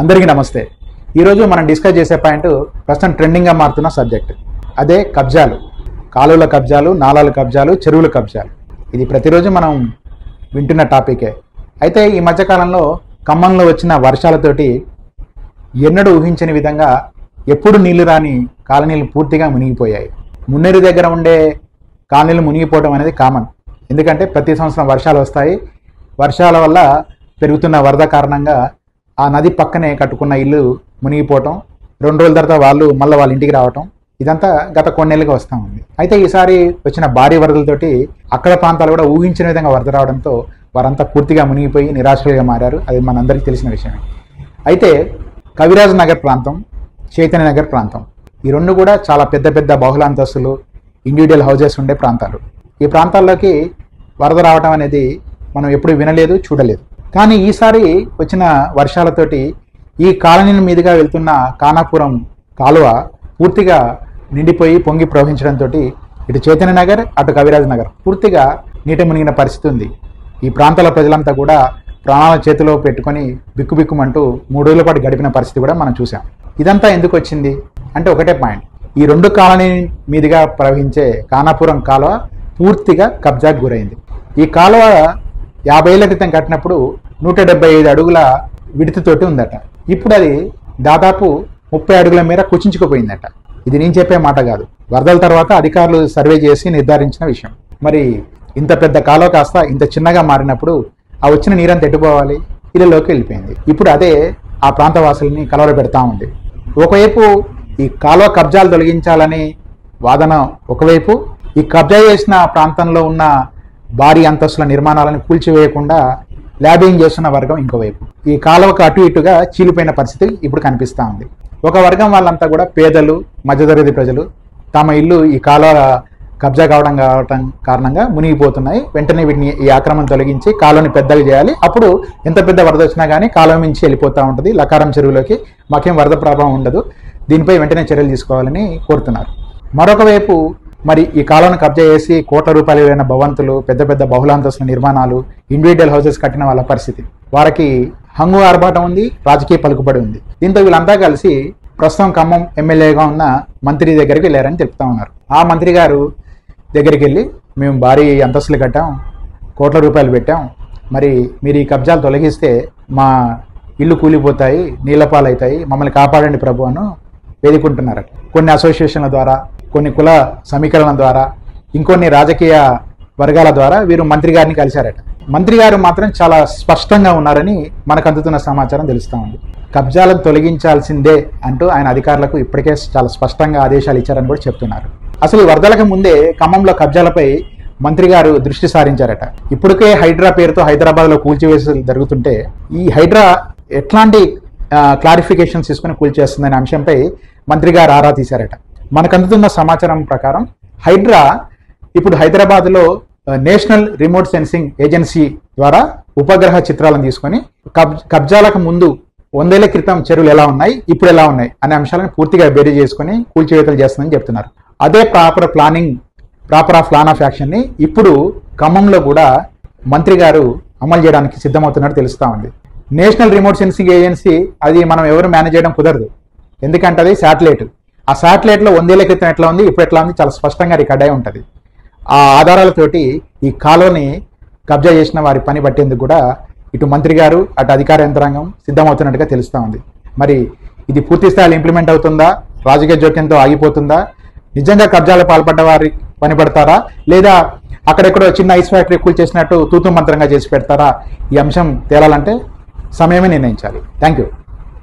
అందరికీ నమస్తే. ఈరోజు మనం డిస్కస్ చేసే పాయింట్ ప్రస్తుతం ట్రెండింగ్గా మారుతున్న సబ్జెక్ట్. అదే కబ్జాలు, కాలువల కబ్జాలు, నాలాల కబ్జాలు, చెరువుల కబ్జాలు. ఇది ప్రతిరోజు మనం వింటున్న టాపికే. అయితే ఈ మధ్యకాలంలో ఖమ్మంలో వచ్చిన వర్షాలతోటి ఎన్నడూ ఊహించని విధంగా ఎప్పుడు నీళ్లు రాని కాలనీలు పూర్తిగా మునిగిపోయాయి. మున్నేరు దగ్గర ఉండే కాలనీలు మునిగిపోవడం అనేది కామన్. ఎందుకంటే ప్రతి సంవత్సరం వర్షాలు వస్తాయి. వర్షాల వల్ల పెరుగుతున్న వరద కారణంగా ఆ నది పక్కనే కట్టుకున్న ఇల్లు మునిగిపోవటం, 2 రోజుల తర్వాత వాళ్ళ ఇంటికి రావటం, ఇదంతా గత కొన్నేళ్ళుగా వస్తూ ఉంది. అయితే ఈసారి వచ్చిన భారీ వరదలతోటి అక్కడ ప్రాంతాలు కూడా ఊహించిన విధంగా వరద రావడంతో వారంతా పూర్తిగా మునిగిపోయి నిరాశ్రయులుగా మారారు. అది మనందరికీ తెలిసిన విషయమే. అయితే కవిరాజ్ నగర్ ప్రాంతం, చైతన్య నగర్ ప్రాంతం, ఈ రెండు కూడా చాలా పెద్ద పెద్ద బహుళాంతస్తులు, ఇండివిజువల్ హౌజెస్ ఉండే ప్రాంతాలు. ఈ ప్రాంతాల్లోకి వరద రావడం అనేది మనం ఎప్పుడు వినలేదు, చూడలేదు. కానీ ఈసారి వచ్చిన వర్షాలతోటి ఈ కాలనీల మీదుగా వెళ్తున్న కానాపురం కాలువ పూర్తిగా నిండిపోయి పొంగి ప్రవహించడంతో ఇటు చైతన్య నగర్, అటు కవిరాజ్ నగర్ పూర్తిగా నీట మునిగిన పరిస్థితి ఉంది. ఈ ప్రాంతాల ప్రజలంతా కూడా ప్రాణాల చేతిలో పెట్టుకొని బిక్కుబిక్కుమంటూ 3 రోజుల పాటు గడిపిన పరిస్థితి కూడా మనం చూసాం. ఇదంతా ఎందుకు వచ్చింది అంటే ఒకటే పాయింట్. ఈ 2 కాలనీ మీదుగా ప్రవహించే కానాపురం కాలువ పూర్తిగా కబ్జాకు గురైంది. ఈ కాలువ 50 ఏళ్ల క్రితం కట్టినప్పుడు 175 అడుగుల విడతతోటి ఉందట. ఇప్పుడు అది దాదాపు 30 అడుగుల మేర కుచించుకుపోయిందట. ఇది నేను చెప్పే మాట కాదు, వరదల తర్వాత అధికారులు సర్వే చేసి నిర్ధారించిన విషయం. మరి ఇంత పెద్ద కాలువ కాస్త ఇంత చిన్నగా మారినప్పుడు ఆ వచ్చిన నీరంతా ఎట్టుపోవాలి, ఇళ్ళలోకి వెళ్ళిపోయింది. ఇప్పుడు అదే ఆ ప్రాంత వాసుల్ని కలవరపెడతా ఉంది. ఒకవైపు ఈ కాలువ కబ్జాలు తొలగించాలని వాదన ఒకవైపు, ఈ కబ్జా చేసిన ప్రాంతంలో ఉన్న భారీ అంతస్తుల నిర్మాణాలను కూల్చివేయకుండా ల్యాబింగ్ చేస్తున్న వర్గం ఇంకోవైపు. ఈ కాలువకు అటు ఇటుగా చీలిపోయిన పరిస్థితి ఇప్పుడు కనిపిస్తూ ఉంది. ఒక వర్గం వాళ్ళంతా కూడా పేదలు, మధ్యతరగతి ప్రజలు, తమ ఇల్లు ఈ కాలువ కబ్జా కావడం కారణంగా మునిగిపోతున్నాయి, వెంటనే వీటిని ఈ ఆక్రమణ తొలగించి కాలువని పెద్దగా చేయాలి, అప్పుడు ఎంత పెద్ద వరద వచ్చినా కానీ కాలువ మించి వెళ్ళిపోతూ ఉంటుంది లకారం చెరువులోకి, మాకేం వరద ప్రభావం ఉండదు, దీనిపై వెంటనే చర్యలు తీసుకోవాలని కోరుతున్నారు. మరొక వైపు మరి ఈ కాలువను కబ్జా చేసి కోట్ల రూపాయలు విలువైన భవంతులు, పెద్ద పెద్ద బహుళాంతస్తుల నిర్మాణాలు, ఇండివిజువల్ హౌసెస్ కట్టిన వాళ్ళ పరిస్థితి, వారికి హంగు ఆర్భాటం ఉంది, రాజకీయ పలుకుబడి ఉంది. దీంతో వీళ్ళంతా కలిసి ప్రస్తుతం ఖమ్మం ఎమ్మెల్యేగా ఉన్న మంత్రి దగ్గరికి వెళ్ళారని చెప్తా ఉన్నారు. ఆ మంత్రి గారు దగ్గరికి వెళ్ళి, మేము భారీ అంతస్తులు కట్టాం, కోట్ల రూపాయలు పెట్టాం, మరి మీరు ఈ కబ్జాలు తొలగిస్తే మా ఇల్లు కూలిపోతాయి, నీళ్లపాలవుతాయి, మమ్మల్ని కాపాడండి ప్రభు అని వేడుకుంటున్నారట. కొన్ని అసోసియేషన్ల ద్వారా, కొన్ని కుల సమీకరణ ద్వారా, ఇంకొన్ని రాజకీయ వర్గాల ద్వారా వీరు మంత్రి గారిని కలిశారట. మంత్రి గారు మాత్రం చాలా స్పష్టంగా ఉన్నారని మనకు అందుతున్న సమాచారం తెలుస్తూ ఉంది. కబ్జాలను తొలగించాల్సిందే అంటూ ఆయన అధికారులకు ఇప్పటికే చాలా స్పష్టంగా ఆదేశాలు ఇచ్చారని కూడా చెప్తున్నారు. అసలు ఈ వరదలకు ముందే ఖమ్మంలో కబ్జాలపై మంత్రి గారు దృష్టి సారించారట. ఇప్పటికే హైడ్రా పేరుతో హైదరాబాద్లో కూల్చివేసి జరుగుతుంటే ఈ హైడ్రా ఎట్లాంటి క్లారిఫికేషన్స్ తీసుకుని కూల్చేస్తుందనే అంశంపై మంత్రి గారు ఆరా తీశారట. మనకు అందుతున్న సమాచారం ప్రకారం హైడ్రా ఇప్పుడు హైదరాబాద్లో నేషనల్ రిమోట్ సెన్సింగ్ ఏజెన్సీ ద్వారా ఉపగ్రహ చిత్రాలను తీసుకొని కబ్జాలకు ముందు 100 ఏళ్ల క్రితం చెరువులు ఎలా ఉన్నాయి, ఇప్పుడు ఎలా ఉన్నాయి అనే అంశాలను పూర్తిగా బేరీ చేసుకుని కూల్చివేతలు చేస్తుందని చెప్తున్నారు. అదే ప్రాపర్ ప్లాన్ ఆఫ్ యాక్షన్ని ఇప్పుడు ఖమ్మంలో కూడా మంత్రి గారు అమలు చేయడానికి సిద్ధమవుతున్నట్టు తెలుస్తూ ఉంది. నేషనల్ రిమోట్ సెన్సింగ్ ఏజెన్సీ అది మనం ఎవరు మేనేజ్ చేయడం కుదరదు, ఎందుకంటే అది శాటిలైట్. ఆ శాటిలైట్లో 100 ఏళ్ల క్రితం ఎట్లా ఉంది, ఇప్పుడు ఎట్లా ఉంది చాలా స్పష్టంగా రికార్డ్ అయి ఉంటుంది. ఆ ఆధారాలతోటి ఈ కాలువని కబ్జా చేసిన వారి పని పట్టేందుకు కూడా ఇటు మంత్రి గారు, అటు అధికార యంత్రాంగం సిద్ధమవుతున్నట్టుగా తెలుస్తూ ఉంది. మరి ఇది పూర్తి స్థాయిలో ఇంప్లిమెంట్ అవుతుందా, రాజకీయ జోక్యంతో ఆగిపోతుందా, నిజంగా కబ్జాలు పాల్పడ్డ వారి పని పడతారా, లేదా అక్కడెక్కడో చిన్న ఐస్ ఫ్యాక్టరీ కూల్చేసినట్టు తూతు మంత్రంగా చేసి పెడతారా, ఈ అంశం తేలాలంటే సమయమే నిర్ణయించాలి. Thank you.